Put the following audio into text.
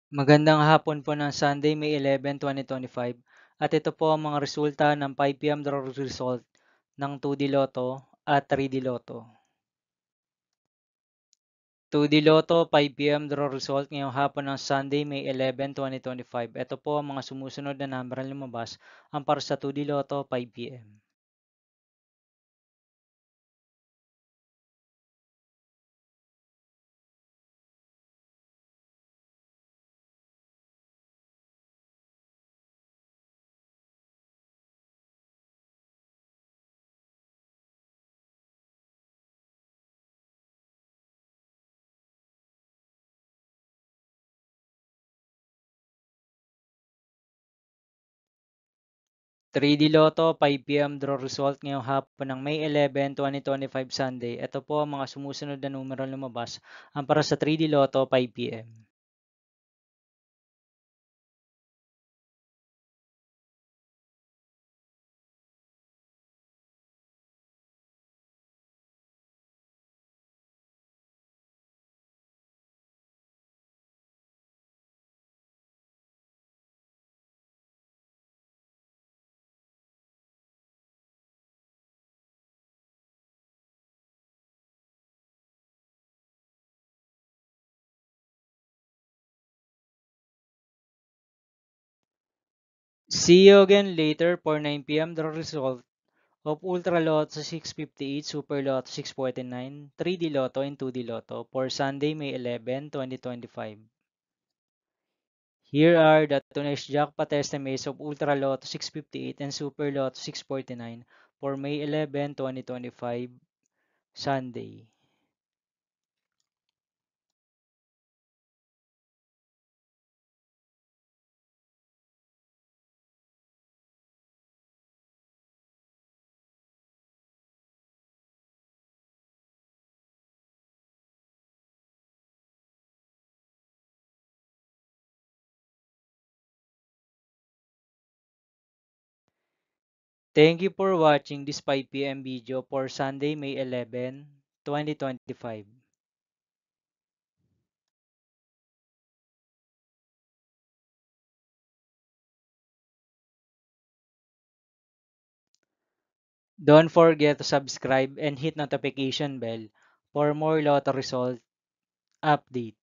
Magandang hapon po ng Sunday, May 11, 2025. At ito po ang mga resulta ng 5 p.m. draw result ng 2D Lotto at 3D Lotto. 2D Lotto 5 p.m. draw result ngayong hapon ng Sunday, May 11, 2025. Ito po ang mga sumusunod na number na lumabas ang para sa 2D Lotto 5 p.m. 3D Lotto 5 p.m. draw result ngayong hapon ng May 11, 2025 Sunday. Ito po ang mga sumusunod na numero lumabas ang para sa 3D Lotto 5 p.m. See you again later for 9 p.m. the result of Ultra Lotto 658, Super Lotto 649, 3D Lotto and 2D Lotto for Sunday, May 11, 2025. Here are the today's jackpot estimates of Ultra Lotto 658 and Super Lotto 649 for May 11, 2025, Sunday. Thank you for watching this 5 p.m. video for Sunday, May 11, 2025. Don't forget to subscribe and hit notification bell for more lotto result update.